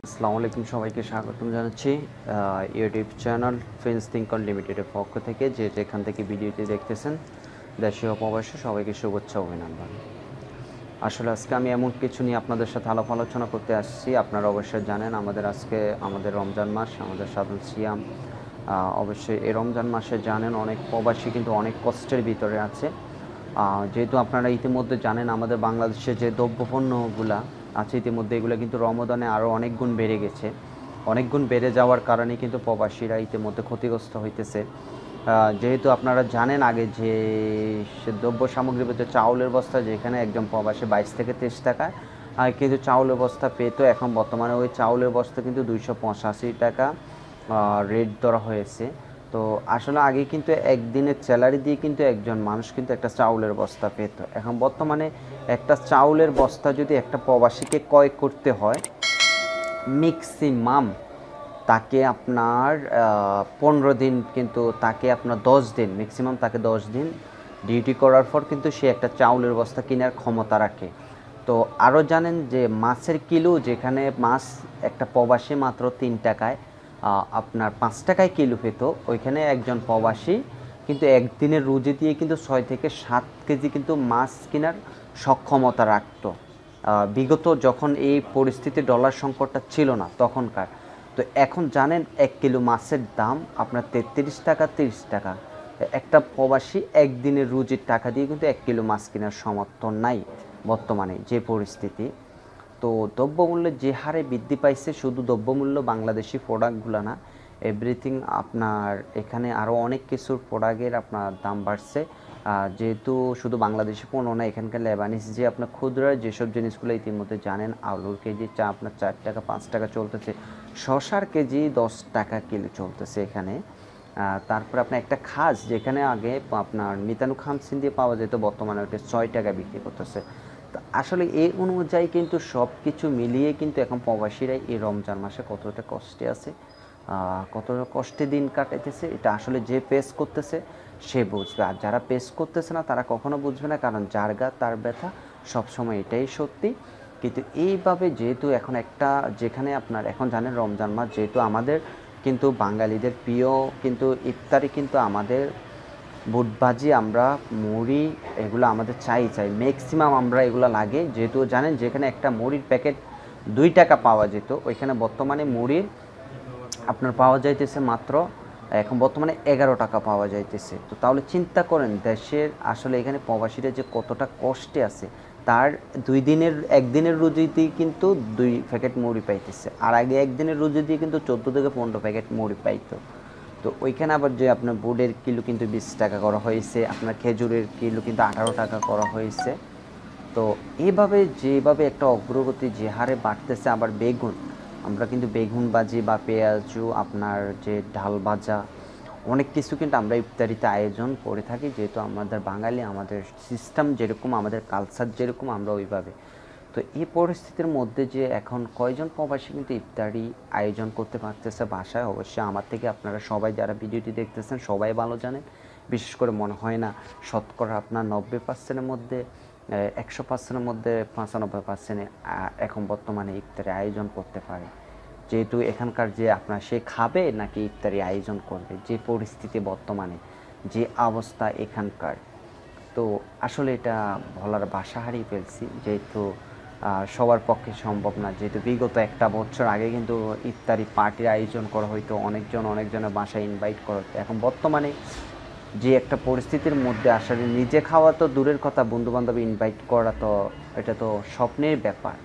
আসসালামু আলাইকুম, সবাইকে স্বাগতম জানাচ্ছি ইউটিউব চ্যানেল ফ্রেন্ডস থিঙ্ক আনলিমিটেডের পক্ষ থেকে। যেখান থেকে ভিডিওটি দেখতেছেন, দেশীয় ও প্রবাসী সবাইকে শুভেচ্ছা অভিনন্দন। আসলে আজকে আমি এমন কিছু নিয়ে আপনাদের সাথে আলোচনা করতে আসছি। আপনারা অবশ্যই জানেন আমাদের রমজান মাস, আমাদের সাধারণ সিয়াম। অবশ্যই এই রমজান মাসে জানেন অনেক প্রবাসী কিন্তু অনেক কষ্টের ভিতরে আছে। যেহেতু আপনারা ইতিমধ্যে জানেন আমাদের বাংলাদেশে যে দ্রব্যপণ্যগুলা আছে ইতিমধ্যে এগুলো কিন্তু রমজানে আরও অনেক গুণ বেড়ে গেছে। অনেক গুণ বেড়ে যাওয়ার কারণে কিন্তু প্রবাসীরা ইতিমধ্যে ক্ষতিগ্রস্ত হইতেছে। যেহেতু আপনারা জানেন আগে যে দ্রব্য সামগ্রী বলতে চাউলের বস্তা যেখানে একজন প্রবাসী 22 থেকে 23 টাকায় কিন্তু চাউলের বস্তা পেত, এখন বর্তমানে ওই চাউলের বস্তা কিন্তু 285 টাকা রেট ধরা হয়েছে। তো আসলে আগে কিন্তু একদিনের স্যালারি দিয়ে কিন্তু একজন মানুষ কিন্তু একটা চাউলের বস্তা পেত। এখন বর্তমানে একটা চাউলের বস্তা যদি একটা প্রবাসীকে ক্রয় করতে হয়, ম্যাক্সিমাম তাকে আপনার 15 দিন, কিন্তু তাকে আপনার 10 দিন, ম্যাক্সিমাম তাকে 10 দিন ডিউটি করার পর কিন্তু সে একটা চাউলের বস্তা কেনার ক্ষমতা রাখে। তো আরও জানেন যে মাছের কিলো, যেখানে মাছ একটা প্রবাসী মাত্র 3 টাকায় আপনার 5 টাকায় কিলো পেত, ওইখানে একজন প্রবাসী কিন্তু একদিনের রুজি দিয়ে কিন্তু 6 থেকে 7 কেজি কিন্তু মাছ কেনার সক্ষমতা রাখত বিগত যখন এই পরিস্থিতি ডলার সংকটটা ছিল না তখনকার। তো এখন জানেন 1 কিলো মাছের দাম আপনার 33 টাকা 30 টাকা। একটা প্রবাসী একদিনের রুজির টাকা দিয়ে কিন্তু 1 কিলো মাছ কেনার সমর্থন নাই বর্তমানে যে পরিস্থিতি। তো দ্রব্যমূল্যের যে হারে বৃদ্ধি পাইছে, শুধু দ্রব্যমূল্য বাংলাদেশি প্রোডাক্টগুলো না, এভরিথিং আপনার এখানে আরও অনেক কিছুর প্রোডাক্টের আপনার দাম বাড়ছে। যেহেতু শুধু বাংলাদেশি পণ্য না, এখানকার লেবানিজ যে আপনার খুচরা যেসব জিনিসগুলো ইতিমধ্যে জানেন, আলুর কেজি আপনার 4 টাকা 5 টাকা চলতেছে, শসার কেজি 10 টাকা কিলো চলতেছে এখানে। তারপর আপনার একটা খাস যেখানে আগে আপনার মিতানু খামসিন দিয়ে পাওয়া যেত, বর্তমানে ওটা 6 টাকা বিক্রি করতেছে। তো আসলে এই অনুযায়ী কিন্তু সব কিছু মিলিয়ে কিন্তু এখন প্রবাসীরা এই রমজান মাসে কতটা কষ্টে আছে, কতটা কষ্টে দিন কাটাইতেছে, এটা আসলে যে পেস করতেছে সে বুঝবে। আর যারা পেস করতেছে না তারা কখনো বুঝবে না, কারণ যার গা তার ব্যথা, সবসময় এটাই সত্যি। কিন্তু এইভাবে যেহেতু এখন একটা যেখানে আপনার এখন জানেন রমজান মাস, যেহেতু আমাদের কিন্তু বাঙালিদের প্রিয় কিন্তু ইফতারি কিন্তু আমাদের বুটভাজি, আমরা মুড়ি, এগুলো আমাদের চাই ম্যাক্সিমাম আমরা এগুলো লাগে। যেহেতু জানেন যেখানে একটা মুড়ির প্যাকেট 2 টাকা পাওয়া যেত, ওইখানে বর্তমানে মুড়ির আপনার পাওয়া যাইতেছে মাত্র এখন বর্তমানে 11 টাকা পাওয়া যাইতেছে। তো তাহলে চিন্তা করেন দেশের আসলে এখানে প্রবাসীরা যে কতটা কষ্টে আছে। তার একদিনের রুজিতেই কিন্তু 2 প্যাকেট মুড়ি পাইতেছে, আর আগে একদিনের রুজি দিয়ে কিন্তু 14 থেকে 15 প্যাকেট মুড়ি পাইতো। তো ওইখানে আবার যে আপনার বুটের কিলো কিন্তু 20 টাকা করা হয়েছে, আপনার খেজুরের কিলো কিন্তু 18 টাকা করা হয়েছে। তো এইভাবে যেভাবে একটা অগ্রগতি যে হারে বাড়তেছে, আবার বেগুন, আমরা কিন্তু বেগুন ভাজি বা পেঁয়াজু, আপনার যে ঢাল ভাজা, অনেক কিছু কিন্তু আমরা ইফতারিতে আয়োজন করে থাকি। যেহেতু আমাদের বাঙালি, আমাদের সিস্টেম যেরকম, আমাদের কালচার যেরকম, আমরা ওইভাবে। তো এই পরিস্থিতির মধ্যে যে এখন কয়জন প্রবাসী কিন্তু ইফতারি আয়োজন করতে পারতেছে বাসায়, অবশ্যই আমার থেকে আপনারা সবাই যারা ভিডিওটি দেখতেছেন সবাই ভালো জানেন। বিশেষ করে মনে হয় না শতকরা আপনার 90%-এর মধ্যে 100%-এর মধ্যে 95% এখন বর্তমানে ইফতারি আয়োজন করতে পারে। যেহেতু এখানকার যে আপনার সে খাবে নাকি ইফতারি আয়োজন করবে, যে পরিস্থিতি বর্তমানে, যে অবস্থা এখানকার, তো আসলে এটা বলার ভাষা হারিয়ে ফেলছি। যেহেতু সবার পক্ষে সম্ভব না, যেহেতু বিগত একটা বছর আগে কিন্তু ইফতারি পার্টির আয়োজন করা হইতো, অনেকজনের বাসায় ইনভাইট করা হতো। এখন বর্তমানে যে একটা পরিস্থিতির মধ্যে আসলে নিজে খাওয়া তো দূরের কথা, বন্ধুবান্ধব ইনভাইট করা তো এটা তো স্বপ্নের ব্যাপার।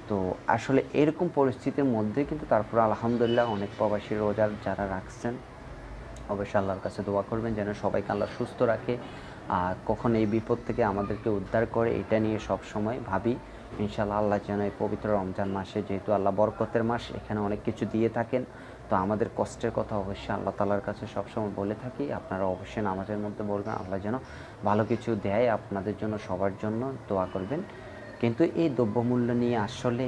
তো আসলে এরকম পরিস্থিতির মধ্যে কিন্তু তারপর আলহামদুলিল্লাহ অনেক প্রবাসী রোজা যারা রাখছেন, অবশ্যই আল্লাহর কাছে দোয়া করবেন যেন সবাইকে আল্লাহ সুস্থ রাখে, কখন এই বিপদ থেকে আমাদেরকে উদ্ধার করে, এটা নিয়ে সব সময় ভাবি। ইনশাআল্লাহ আল্লাহ যেন এই পবিত্র রমজান মাসে, যেহেতু আল্লাহ বরকতের মাস, এখানে অনেক কিছু দিয়ে থাকেন। তো আমাদের কষ্টের কথা অবশ্যই আল্লাহ তাআলার কাছে সবসময় বলে থাকি। আপনারা অবশ্যই নামাজের মধ্যে বলবেন আল্লাহ যেন ভালো কিছু দেয় আপনাদের জন্য, সবার জন্য দোয়া করবেন। কিন্তু এই দ্রব্যমূল্য নিয়ে আসলে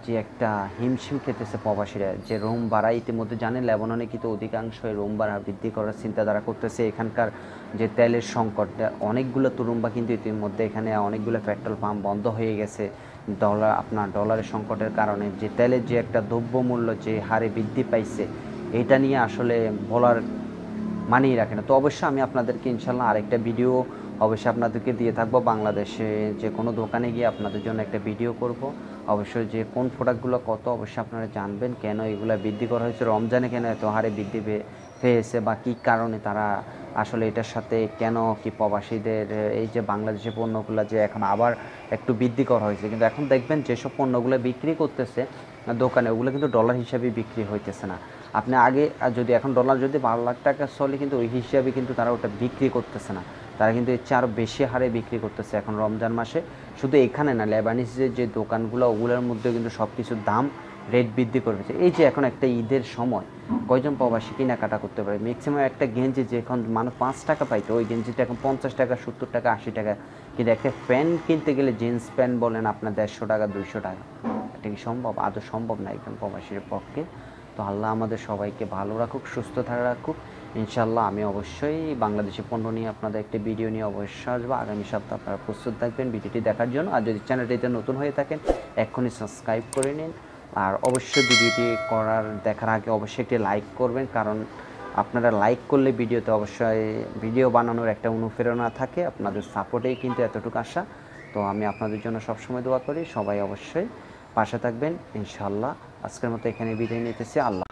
যে একটা হিমশিম খেতেছে প্রবাসীরা, যে রোম ভাড়া ইতিমধ্যে জানেন লেবাননে কিন্তু অধিকাংশই রোম ভাড়া বৃদ্ধি করার চিন্তাধারা করতেছে। এখানকার যে তেলের সংকট, অনেকগুলো তুরুম্বা কিন্তু ইতিমধ্যে এখানে অনেকগুলো পেট্রোল পাম্প বন্ধ হয়ে গেছে, আপনার ডলারের সংকটের কারণে যে তেলের যে একটা দ্রব্যমূল্য যে হারে বৃদ্ধি পাইছে, এটা নিয়ে আসলে বলার মানেই রাখে না। তো অবশ্যই আমি আপনাদেরকে ইনশাল্লাহ আরেকটা ভিডিও অবশ্যই আপনাদেরকে দিয়ে থাকবো। বাংলাদেশে যে কোনো দোকানে গিয়ে আপনাদের জন্য একটা ভিডিও করব। অবশ্যই যে কোন প্রোডাক্টগুলো কত অবশ্যই আপনারা জানবেন, কেন এগুলো বৃদ্ধি করা হয়েছে, রমজানে কেন এত হারে বৃদ্ধি পেয়েছে বা কী কারণে তারা আসলে এটার সাথে কেন কি প্রবাসীদের এই যে বাংলাদেশের পণ্যগুলো যে এখন আবার একটু বৃদ্ধি করা হয়েছে, কিন্তু এখন দেখবেন যেসব পণ্যগুলো বিক্রি করতেছে দোকানে ওগুলো কিন্তু ডলার হিসাবে বিক্রি হইতেছে না। আপনি আগে যদি এখন ডলার যদি 12 লাখ টাকা চলে, কিন্তু ওই হিসাবে কিন্তু তারা ওটা বিক্রি করতেছে না, তারা কিন্তু এর চেয়ে আরও বেশি হারে বিক্রি করতেছে এখন রমজান মাসে। শুধু এখানে না, লেবানিজের যে দোকানগুলো ওগুলোর মধ্যেও কিন্তু সব কিছুর দাম রেট বৃদ্ধি করেছে। এই যে এখন একটা ঈদের সময় কয়জন প্রবাসী কেনাকাটা করতে পারে? ম্যাক্সিমাম একটা গেঞ্জি যে এখন মানুষ 5 টাকা পাইতো, ওই গেঞ্জিটা এখন 50 টাকা, 70 টাকা, 80 টাকা। কিন্তু একটা প্যান্ট কিনতে গেলে জিন্স প্যান্ট বলেন আপনার 150 টাকা, 200 টাকা। এটা কি সম্ভব? আদৌ সম্ভব না একজন প্রবাসীর পক্ষে। তো আল্লাহ আমাদের সবাইকে ভালো রাখুক, সুস্থ রাখুক। ইনশাল্লাহ আমি অবশ্যই বাংলাদেশি পণ্য নিয়ে আপনাদের একটি ভিডিও নিয়ে অবশ্যই আসবো আগামী সপ্তাহে। আপনারা প্রস্তুত থাকবেন ভিডিওটি দেখার জন্য। আর যদি চ্যানেলটিতে নতুন হয়ে থাকেন এক্ষুনি সাবস্ক্রাইব করে নিন। আর অবশ্যই ভিডিওটি দেখার আগে অবশ্যই একটি লাইক করবেন, কারণ আপনারা লাইক করলে ভিডিওতে অবশ্যই ভিডিও বানানোর একটা অনুপ্রেরণা থাকে। আপনাদের সাপোর্টেই কিন্তু এতটুকু আশা। তো আমি আপনাদের জন্য সবসময় দোয়া করি, সবাই অবশ্যই পাশে থাকবেন ইনশাল্লাহ। আজকের মতো এখানে বিদায় নিতেছি। আল্লাহ।